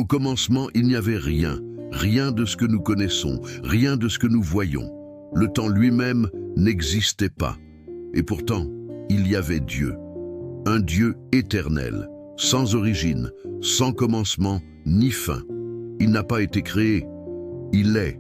Au commencement, il n'y avait rien, rien de ce que nous connaissons, rien de ce que nous voyons. Le temps lui-même n'existait pas. Et pourtant, il y avait Dieu. Un Dieu éternel, sans origine, sans commencement ni fin. Il n'a pas été créé, il est.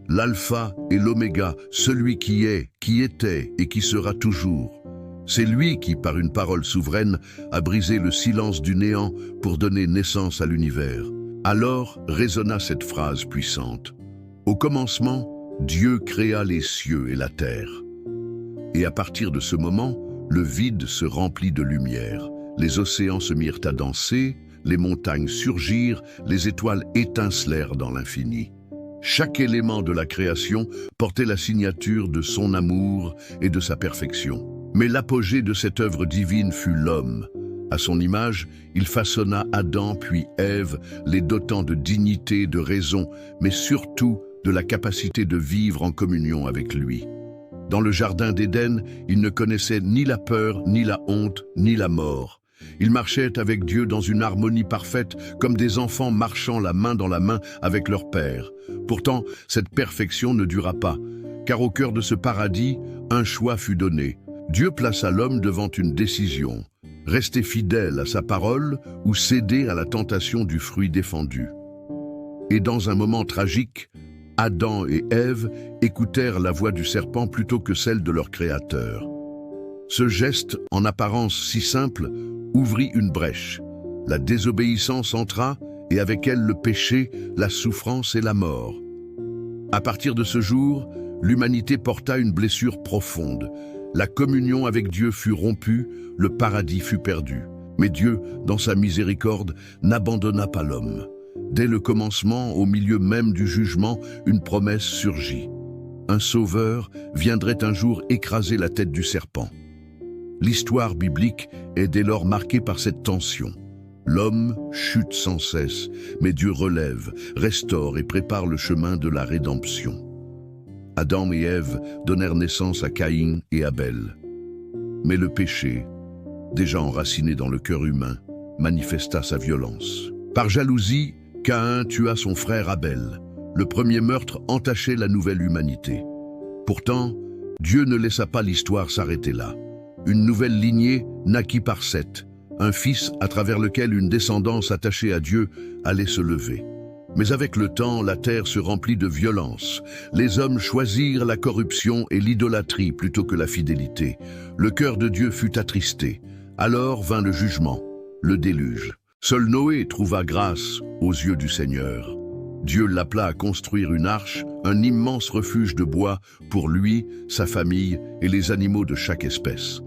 L'alpha et l'oméga, celui qui est, qui était et qui sera toujours. C'est lui qui, par une parole souveraine, a brisé le silence du néant pour donner naissance à l'univers. Alors résonna cette phrase puissante. Au commencement, Dieu créa les cieux et la terre. Et à partir de ce moment, le vide se remplit de lumière. Les océans se mirent à danser, les montagnes surgirent, les étoiles étincelèrent dans l'infini. Chaque élément de la création portait la signature de son amour et de sa perfection. Mais l'apogée de cette œuvre divine fut l'homme. À son image, il façonna Adam puis Ève, les dotant de dignité, de raison, mais surtout de la capacité de vivre en communion avec lui. Dans le jardin d'Éden, ils ne connaissaient ni la peur, ni la honte, ni la mort. Ils marchaient avec Dieu dans une harmonie parfaite, comme des enfants marchant la main dans la main avec leur Père. Pourtant, cette perfection ne dura pas, car au cœur de ce paradis, un choix fut donné. Dieu plaça l'homme devant une décision, rester fidèle à sa parole ou céder à la tentation du fruit défendu. Et dans un moment tragique, Adam et Ève écoutèrent la voix du serpent plutôt que celle de leur Créateur. Ce geste, en apparence si simple, ouvrit une brèche. La désobéissance entra, et avec elle le péché, la souffrance et la mort. À partir de ce jour, l'humanité porta une blessure profonde. La communion avec Dieu fut rompue, le paradis fut perdu. Mais Dieu, dans sa miséricorde, n'abandonna pas l'homme. Dès le commencement, au milieu même du jugement, une promesse surgit. Un sauveur viendrait un jour écraser la tête du serpent. L'histoire biblique est dès lors marquée par cette tension. L'homme chute sans cesse, mais Dieu relève, restaure et prépare le chemin de la rédemption. Adam et Ève donnèrent naissance à Caïn et Abel. Mais le péché, déjà enraciné dans le cœur humain, manifesta sa violence. Par jalousie, Caïn tua son frère Abel. Le premier meurtre entachait la nouvelle humanité. Pourtant, Dieu ne laissa pas l'histoire s'arrêter là. Une nouvelle lignée naquit par Seth, un fils à travers lequel une descendance attachée à Dieu allait se lever. Mais avec le temps, la terre se remplit de violence. Les hommes choisirent la corruption et l'idolâtrie plutôt que la fidélité. Le cœur de Dieu fut attristé. Alors vint le jugement, le déluge. Seul Noé trouva grâce aux yeux du Seigneur. Dieu l'appela à construire une arche, un immense refuge de bois pour lui, sa famille et les animaux de chaque espèce.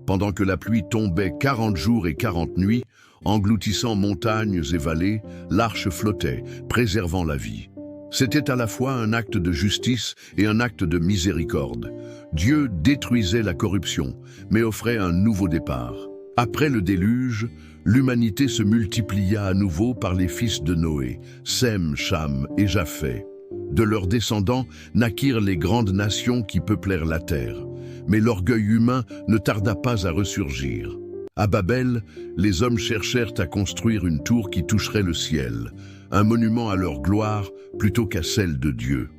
Pendant que la pluie tombait 40 jours et 40 nuits, engloutissant montagnes et vallées, l'arche flottait, préservant la vie. C'était à la fois un acte de justice et un acte de miséricorde. Dieu détruisait la corruption, mais offrait un nouveau départ. Après le déluge, l'humanité se multiplia à nouveau par les fils de Noé, Sem, Cham et Japheth. De leurs descendants naquirent les grandes nations qui peuplèrent la terre. Mais l'orgueil humain ne tarda pas à ressurgir. À Babel, les hommes cherchèrent à construire une tour qui toucherait le ciel, un monument à leur gloire plutôt qu'à celle de Dieu.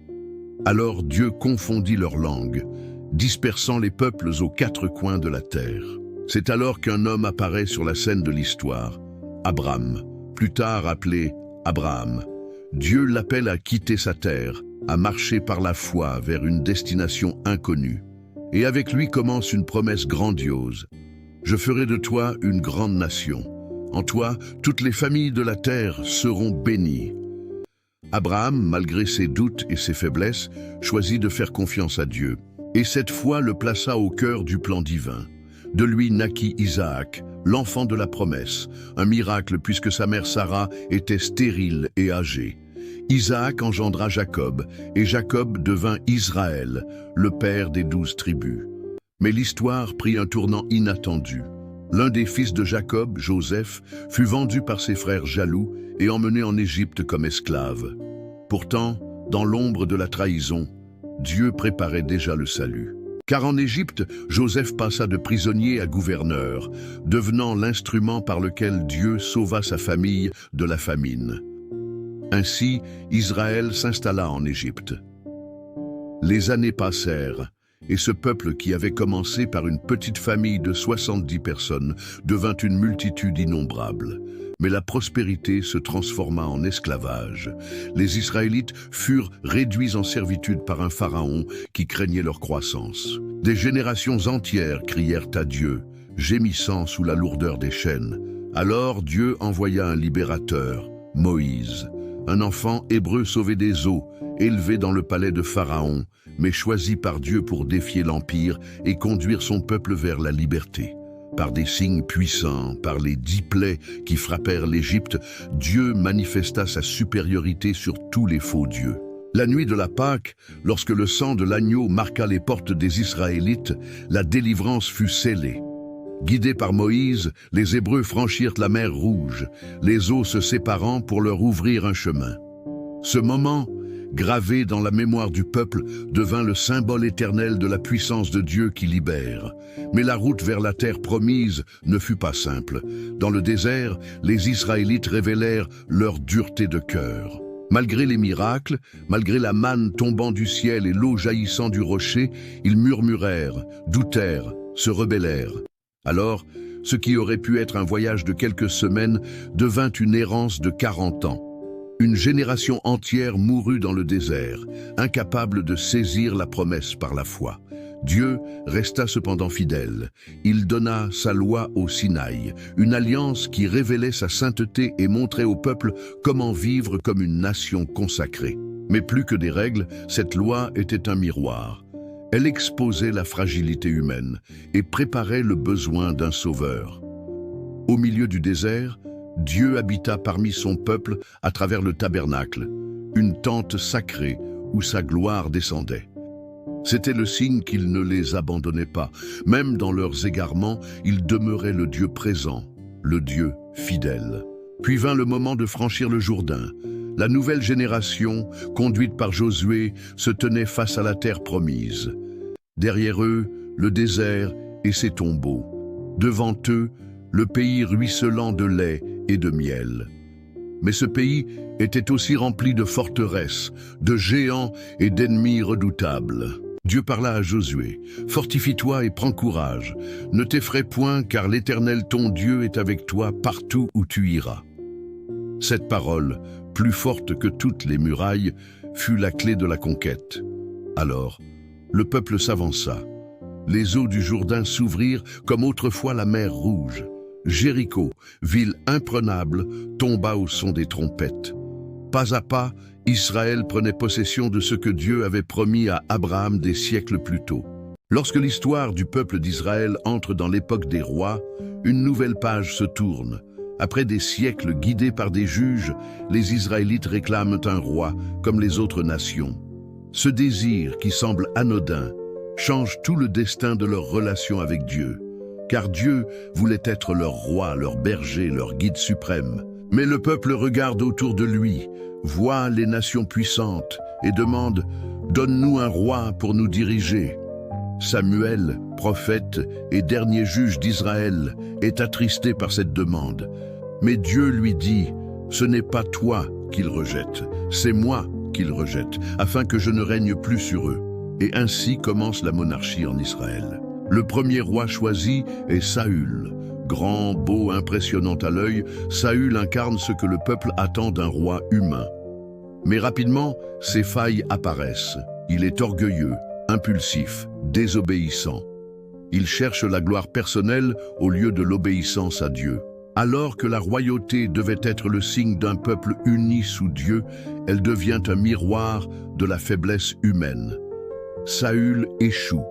Alors Dieu confondit leurs langues, dispersant les peuples aux quatre coins de la terre. C'est alors qu'un homme apparaît sur la scène de l'histoire, Abraham, plus tard appelé Abraham. Dieu l'appelle à quitter sa terre, à marcher par la foi vers une destination inconnue. Et avec lui commence une promesse grandiose. Je ferai de toi une grande nation. En toi, toutes les familles de la terre seront bénies. Abraham, malgré ses doutes et ses faiblesses, choisit de faire confiance à Dieu. Et cette foi le plaça au cœur du plan divin. De lui naquit Isaac, l'enfant de la promesse, un miracle puisque sa mère Sarah était stérile et âgée. Isaac engendra Jacob, et Jacob devint Israël, le père des 12 tribus. Mais l'histoire prit un tournant inattendu. L'un des fils de Jacob, Joseph, fut vendu par ses frères jaloux et emmené en Égypte comme esclave. Pourtant, dans l'ombre de la trahison, Dieu préparait déjà le salut. Car en Égypte, Joseph passa de prisonnier à gouverneur, devenant l'instrument par lequel Dieu sauva sa famille de la famine. Ainsi, Israël s'installa en Égypte. Les années passèrent, et ce peuple qui avait commencé par une petite famille de 70 personnes devint une multitude innombrable. Mais la prospérité se transforma en esclavage. Les Israélites furent réduits en servitude par un pharaon qui craignait leur croissance. Des générations entières crièrent à Dieu, gémissant sous la lourdeur des chaînes. Alors Dieu envoya un libérateur, Moïse, un enfant hébreu sauvé des eaux, élevé dans le palais de Pharaon, mais choisi par Dieu pour défier l'Empire et conduire son peuple vers la liberté. Par des signes puissants, par les 10 plaies qui frappèrent l'Égypte, Dieu manifesta sa supériorité sur tous les faux dieux. La nuit de la Pâque, lorsque le sang de l'agneau marqua les portes des Israélites, la délivrance fut scellée. Guidés par Moïse, les Hébreux franchirent la mer Rouge, les eaux se séparant pour leur ouvrir un chemin. Ce moment, gravé dans la mémoire du peuple, devint le symbole éternel de la puissance de Dieu qui libère. Mais la route vers la terre promise ne fut pas simple. Dans le désert, les Israélites révélèrent leur dureté de cœur. Malgré les miracles, malgré la manne tombant du ciel et l'eau jaillissant du rocher, ils murmurèrent, doutèrent, se rebellèrent. Alors, ce qui aurait pu être un voyage de quelques semaines devint une errance de 40 ans. Une génération entière mourut dans le désert, incapable de saisir la promesse par la foi. Dieu resta cependant fidèle. Il donna sa loi au Sinaï, une alliance qui révélait sa sainteté et montrait au peuple comment vivre comme une nation consacrée. Mais plus que des règles, cette loi était un miroir. Elle exposait la fragilité humaine et préparait le besoin d'un sauveur. Au milieu du désert, Dieu habita parmi son peuple à travers le tabernacle, une tente sacrée où sa gloire descendait. C'était le signe qu'il ne les abandonnait pas. Même dans leurs égarements, il demeurait le Dieu présent, le Dieu fidèle. Puis vint le moment de franchir le Jourdain. La nouvelle génération, conduite par Josué, se tenait face à la terre promise. Derrière eux, le désert et ses tombeaux. Devant eux, le pays ruisselant de lait et de miel. Mais ce pays était aussi rempli de forteresses, de géants et d'ennemis redoutables. Dieu parla à Josué, « Fortifie-toi et prends courage. Ne t'effraie point, car l'Éternel ton Dieu est avec toi partout où tu iras. » Cette parole, plus forte que toutes les murailles, fut la clé de la conquête. Alors, le peuple s'avança. Les eaux du Jourdain s'ouvrirent comme autrefois la mer Rouge. Jéricho, ville imprenable, tomba au son des trompettes. Pas à pas, Israël prenait possession de ce que Dieu avait promis à Abraham des siècles plus tôt. Lorsque l'histoire du peuple d'Israël entre dans l'époque des rois, une nouvelle page se tourne. Après des siècles guidés par des juges, les Israélites réclament un roi comme les autres nations. Ce désir, qui semble anodin, change tout le destin de leur relation avec Dieu. Car Dieu voulait être leur roi, leur berger, leur guide suprême. Mais le peuple regarde autour de lui, voit les nations puissantes et demande « Donne-nous un roi pour nous diriger ». Samuel, prophète et dernier juge d'Israël, est attristé par cette demande. Mais Dieu lui dit « Ce n'est pas toi qu'il rejette, c'est moi qu'il rejette, afin que je ne règne plus sur eux. » Et ainsi commence la monarchie en Israël. Le premier roi choisi est Saül. Grand, beau, impressionnant à l'œil, Saül incarne ce que le peuple attend d'un roi humain. Mais rapidement, ses failles apparaissent. Il est orgueilleux, impulsif, désobéissant. Il cherche la gloire personnelle au lieu de l'obéissance à Dieu. Alors que la royauté devait être le signe d'un peuple uni sous Dieu, elle devient un miroir de la faiblesse humaine. Saül échoue,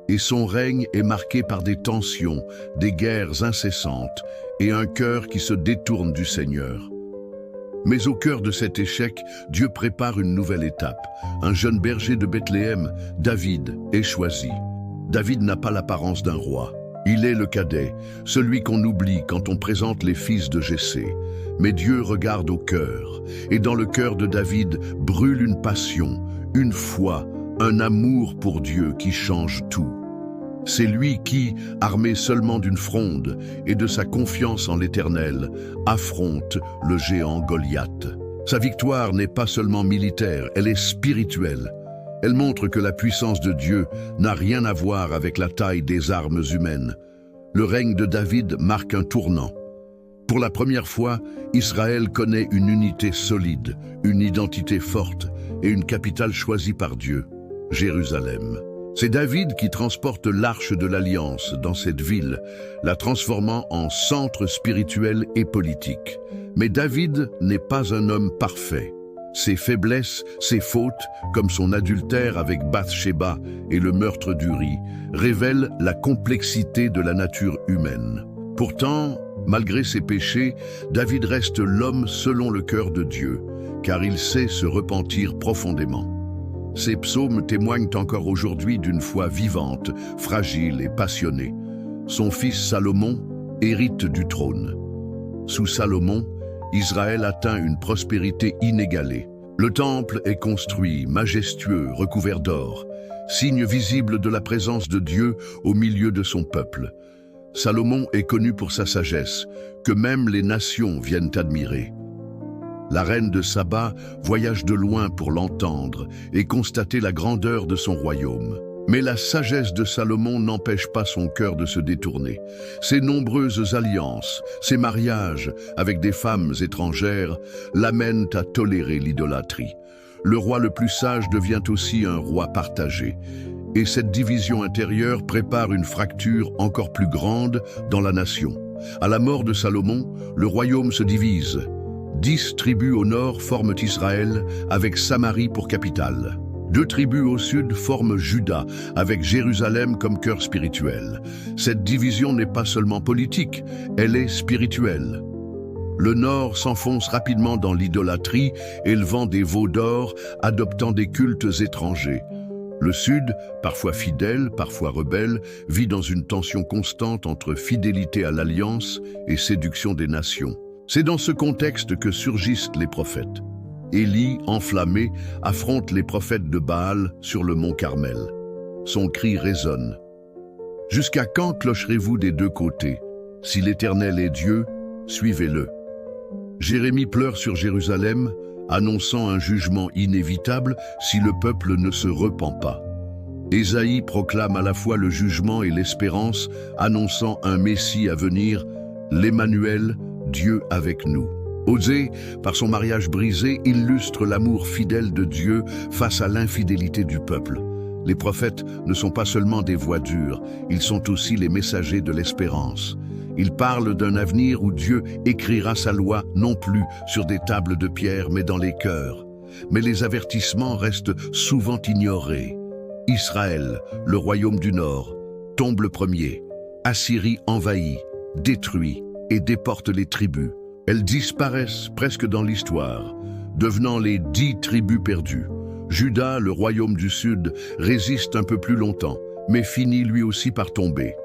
et son règne est marqué par des tensions, des guerres incessantes et un cœur qui se détourne du Seigneur. Mais au cœur de cet échec, Dieu prépare une nouvelle étape. Un jeune berger de Bethléem, David, est choisi. David n'a pas l'apparence d'un roi. Il est le cadet, celui qu'on oublie quand on présente les fils de Jessé. Mais Dieu regarde au cœur, et dans le cœur de David brûle une passion, une foi, un amour pour Dieu qui change tout. C'est lui qui, armé seulement d'une fronde et de sa confiance en l'Éternel, affronte le géant Goliath. Sa victoire n'est pas seulement militaire, elle est spirituelle. Elle montre que la puissance de Dieu n'a rien à voir avec la taille des armes humaines. Le règne de David marque un tournant. Pour la première fois, Israël connaît une unité solide, une identité forte et une capitale choisie par Dieu, Jérusalem. C'est David qui transporte l'arche de l'Alliance dans cette ville, la transformant en centre spirituel et politique. Mais David n'est pas un homme parfait. Ses faiblesses, ses fautes, comme son adultère avec Bathsheba et le meurtre d'Uri, révèlent la complexité de la nature humaine. Pourtant, malgré ses péchés, David reste l'homme selon le cœur de Dieu, car il sait se repentir profondément. Ces psaumes témoignent encore aujourd'hui d'une foi vivante, fragile et passionnée. Son fils Salomon hérite du trône. Sous Salomon, Israël atteint une prospérité inégalée. Le temple est construit, majestueux, recouvert d'or, signe visible de la présence de Dieu au milieu de son peuple. Salomon est connu pour sa sagesse, que même les nations viennent admirer. La reine de Saba voyage de loin pour l'entendre et constater la grandeur de son royaume. Mais la sagesse de Salomon n'empêche pas son cœur de se détourner. Ses nombreuses alliances, ses mariages avec des femmes étrangères l'amènent à tolérer l'idolâtrie. Le roi le plus sage devient aussi un roi partagé. Et cette division intérieure prépare une fracture encore plus grande dans la nation. À la mort de Salomon, le royaume se divise. 10 tribus au nord forment Israël, avec Samarie pour capitale. 2 tribus au sud forment Juda, avec Jérusalem comme cœur spirituel. Cette division n'est pas seulement politique, elle est spirituelle. Le nord s'enfonce rapidement dans l'idolâtrie, élevant des veaux d'or, adoptant des cultes étrangers. Le sud, parfois fidèle, parfois rebelle, vit dans une tension constante entre fidélité à l'alliance et séduction des nations. C'est dans ce contexte que surgissent les prophètes. Élie, enflammé, affronte les prophètes de Baal sur le mont Carmel. Son cri résonne. « Jusqu'à quand clocherez-vous des deux côtés? Si l'Éternel est Dieu, suivez-le. » Jérémie pleure sur Jérusalem, annonçant un jugement inévitable si le peuple ne se repent pas. Ésaïe proclame à la fois le jugement et l'espérance, annonçant un Messie à venir, l'Emmanuel, Dieu avec nous. Osée, par son mariage brisé, illustre l'amour fidèle de Dieu face à l'infidélité du peuple. Les prophètes ne sont pas seulement des voix dures, ils sont aussi les messagers de l'espérance. Ils parlent d'un avenir où Dieu écrira sa loi non plus sur des tables de pierre mais dans les cœurs. Mais les avertissements restent souvent ignorés. Israël, le royaume du Nord, tombe le premier. Assyrie envahit, détruit et déporte les tribus. Elles disparaissent presque dans l'histoire, devenant les 10 tribus perdues. Juda, le royaume du Sud, résiste un peu plus longtemps, mais finit lui aussi par tomber.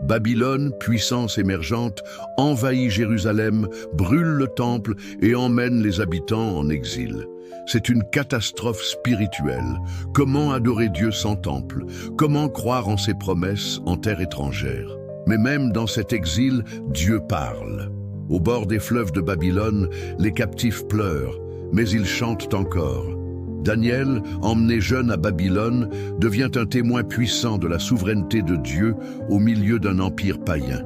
Babylone, puissance émergente, envahit Jérusalem, brûle le temple et emmène les habitants en exil. C'est une catastrophe spirituelle. Comment adorer Dieu sans temple? Comment croire en ses promesses en terre étrangère? Mais même dans cet exil, Dieu parle. Au bord des fleuves de Babylone, les captifs pleurent, mais ils chantent encore. Daniel, emmené jeune à Babylone, devient un témoin puissant de la souveraineté de Dieu au milieu d'un empire païen.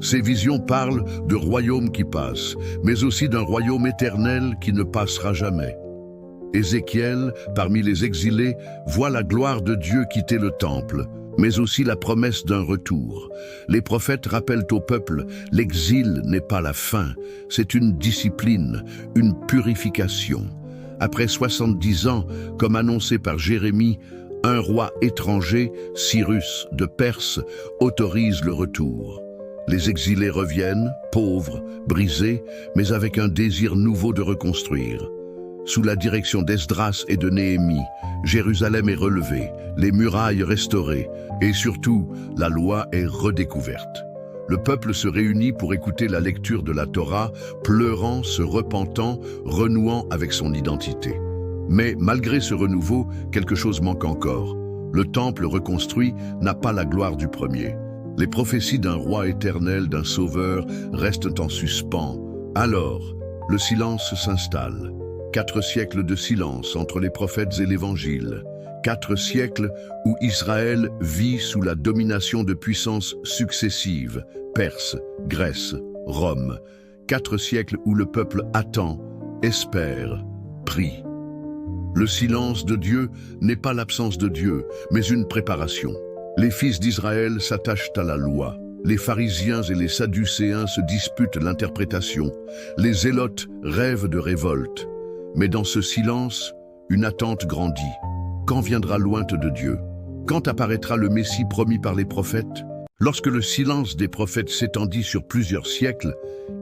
Ces visions parlent de royaumes qui passent, mais aussi d'un royaume éternel qui ne passera jamais. Ézéchiel, parmi les exilés, voit la gloire de Dieu quitter le temple, mais aussi la promesse d'un retour. Les prophètes rappellent au peuple, l'exil n'est pas la fin, c'est une discipline, une purification. Après 70 ans, comme annoncé par Jérémie, un roi étranger, Cyrus de Perse, autorise le retour. Les exilés reviennent, pauvres, brisés, mais avec un désir nouveau de reconstruire. Sous la direction d'Esdras et de Néhémie, Jérusalem est relevée, les murailles restaurées et surtout, la loi est redécouverte. Le peuple se réunit pour écouter la lecture de la Torah, pleurant, se repentant, renouant avec son identité. Mais malgré ce renouveau, quelque chose manque encore. Le temple reconstruit n'a pas la gloire du premier. Les prophéties d'un roi éternel, d'un sauveur, restent en suspens. Alors, le silence s'installe. 4 siècles de silence entre les prophètes et l'Évangile. 4 siècles où Israël vit sous la domination de puissances successives, Perse, Grèce, Rome. 4 siècles où le peuple attend, espère, prie. Le silence de Dieu n'est pas l'absence de Dieu, mais une préparation. Les fils d'Israël s'attachent à la loi. Les pharisiens et les sadducéens se disputent l'interprétation. Les zélotes rêvent de révolte. Mais dans ce silence, une attente grandit. Quand viendra l'ointe de Dieu? Quand apparaîtra le Messie promis par les prophètes? Lorsque le silence des prophètes s'étendit sur plusieurs siècles,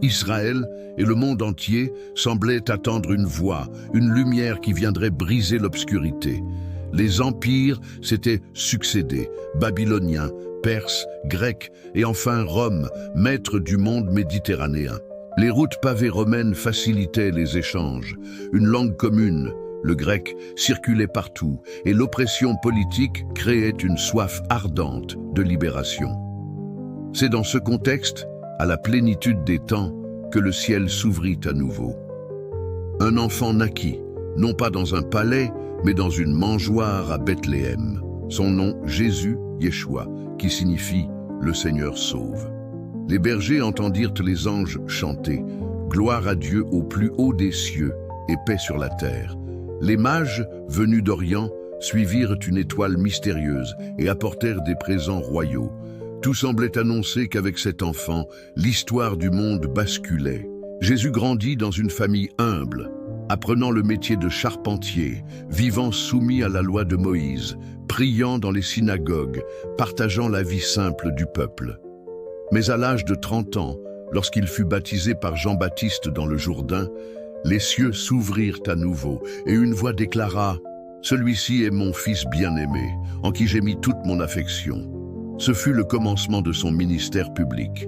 Israël et le monde entier semblaient attendre une voix, une lumière qui viendrait briser l'obscurité. Les empires s'étaient succédés, babyloniens, perses, grecs et enfin Rome, maître du monde méditerranéen. Les routes pavées romaines facilitaient les échanges. Une langue commune, le grec, circulait partout et l'oppression politique créait une soif ardente de libération. C'est dans ce contexte, à la plénitude des temps, que le ciel s'ouvrit à nouveau. Un enfant naquit, non pas dans un palais, mais dans une mangeoire à Bethléem. Son nom, Jésus, Yeshua, qui signifie « le Seigneur sauve ». Les bergers entendirent les anges chanter « Gloire à Dieu au plus haut des cieux et paix sur la terre ». Les mages, venus d'Orient, suivirent une étoile mystérieuse et apportèrent des présents royaux. Tout semblait annoncer qu'avec cet enfant, l'histoire du monde basculait. Jésus grandit dans une famille humble, apprenant le métier de charpentier, vivant soumis à la loi de Moïse, priant dans les synagogues, partageant la vie simple du peuple. Mais à l'âge de 30 ans, lorsqu'il fut baptisé par Jean-Baptiste dans le Jourdain, les cieux s'ouvrirent à nouveau et une voix déclara « Celui-ci est mon fils bien-aimé, en qui j'ai mis toute mon affection ». Ce fut le commencement de son ministère public.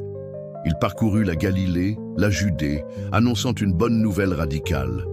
Il parcourut la Galilée, la Judée, annonçant une bonne nouvelle radicale.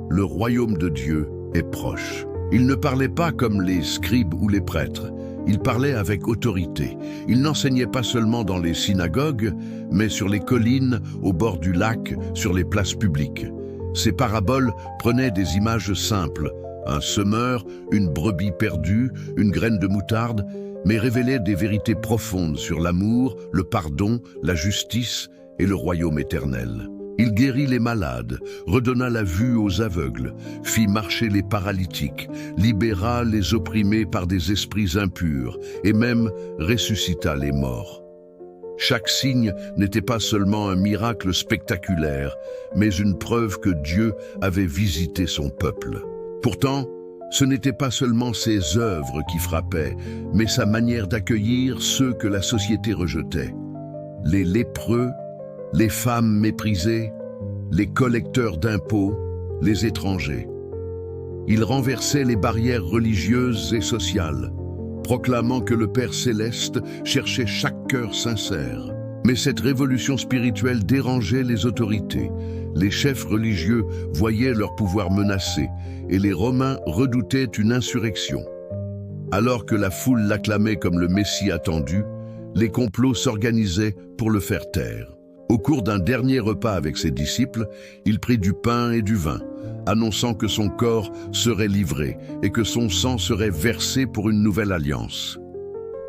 Le royaume de Dieu est proche. Il ne parlait pas comme les scribes ou les prêtres. Il parlait avec autorité. Il n'enseignait pas seulement dans les synagogues, mais sur les collines, au bord du lac, sur les places publiques. Ses paraboles prenaient des images simples. Un semeur, une brebis perdue, une graine de moutarde, mais révélait des vérités profondes sur l'amour, le pardon, la justice et le royaume éternel. Il guérit les malades, redonna la vue aux aveugles, fit marcher les paralytiques, libéra les opprimés par des esprits impurs et même ressuscita les morts. Chaque signe n'était pas seulement un miracle spectaculaire, mais une preuve que Dieu avait visité son peuple. Pourtant, ce n'était pas seulement ses œuvres qui frappaient, mais sa manière d'accueillir ceux que la société rejetait. Les lépreux, les femmes méprisées, les collecteurs d'impôts, les étrangers. Il renversait les barrières religieuses et sociales, proclamant que le Père céleste cherchait chaque cœur sincère. Mais cette révolution spirituelle dérangeait les autorités. Les chefs religieux voyaient leur pouvoir menacé et les Romains redoutaient une insurrection. Alors que la foule l'acclamait comme le Messie attendu, les complots s'organisaient pour le faire taire. Au cours d'un dernier repas avec ses disciples, il prit du pain et du vin, annonçant que son corps serait livré et que son sang serait versé pour une nouvelle alliance.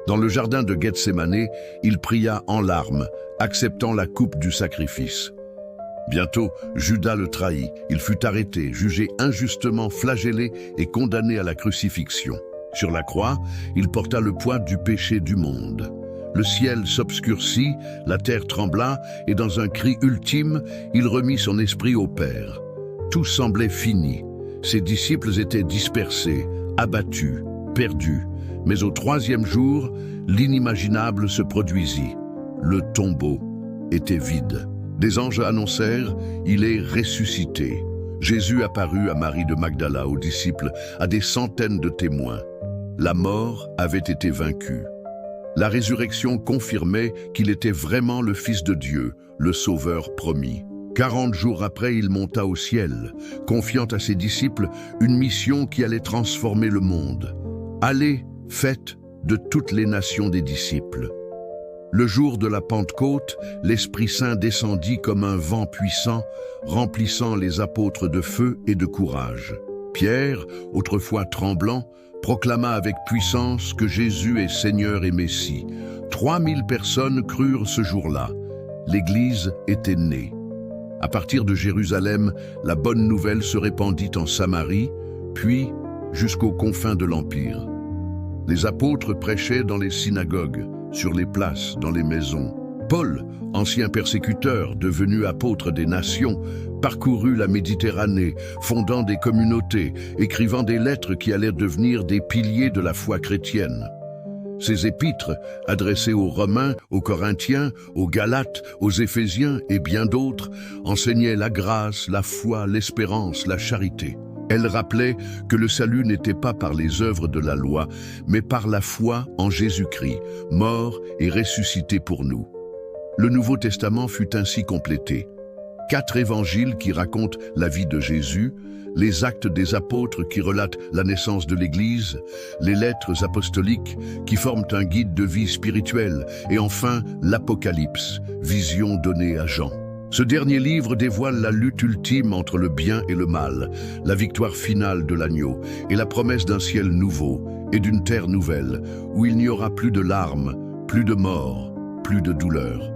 Dans le jardin de Gethsémanée, il pria en larmes, acceptant la coupe du sacrifice. Bientôt, Judas le trahit. Il fut arrêté, jugé injustement, flagellé et condamné à la crucifixion. Sur la croix, il porta le poids du péché du monde. Le ciel s'obscurcit, la terre trembla, et dans un cri ultime, il remit son esprit au Père. Tout semblait fini. Ses disciples étaient dispersés, abattus, perdus. Mais au 3e jour, l'inimaginable se produisit. Le tombeau était vide. Des anges annoncèrent « Il est ressuscité ». Jésus apparut à Marie de Magdala, aux disciples, à des centaines de témoins. La mort avait été vaincue. La résurrection confirmait qu'il était vraiment le Fils de Dieu, le Sauveur promis. 40 jours après, il monta au ciel, confiant à ses disciples une mission qui allait transformer le monde. Allez, faites de toutes les nations des disciples. Le jour de la Pentecôte, l'Esprit Saint descendit comme un vent puissant, remplissant les apôtres de feu et de courage. Pierre, autrefois tremblant, proclama avec puissance que Jésus est Seigneur et Messie. 3000 personnes crurent ce jour-là. L'Église était née. À partir de Jérusalem, la bonne nouvelle se répandit en Samarie, puis jusqu'aux confins de l'Empire. Les apôtres prêchaient dans les synagogues, sur les places, dans les maisons. Paul, ancien persécuteur, devenu apôtre des nations, parcourut la Méditerranée, fondant des communautés, écrivant des lettres qui allaient devenir des piliers de la foi chrétienne. Ces épîtres, adressées aux Romains, aux Corinthiens, aux Galates, aux Éphésiens et bien d'autres, enseignaient la grâce, la foi, l'espérance, la charité. Elles rappelaient que le salut n'était pas par les œuvres de la loi, mais par la foi en Jésus-Christ, mort et ressuscité pour nous. Le Nouveau Testament fut ainsi complété. 4 évangiles qui racontent la vie de Jésus, les actes des apôtres qui relatent la naissance de l'Église, les lettres apostoliques qui forment un guide de vie spirituelle, et enfin l'Apocalypse, vision donnée à Jean. Ce dernier livre dévoile la lutte ultime entre le bien et le mal, la victoire finale de l'agneau et la promesse d'un ciel nouveau et d'une terre nouvelle où il n'y aura plus de larmes, plus de mort, plus de douleur.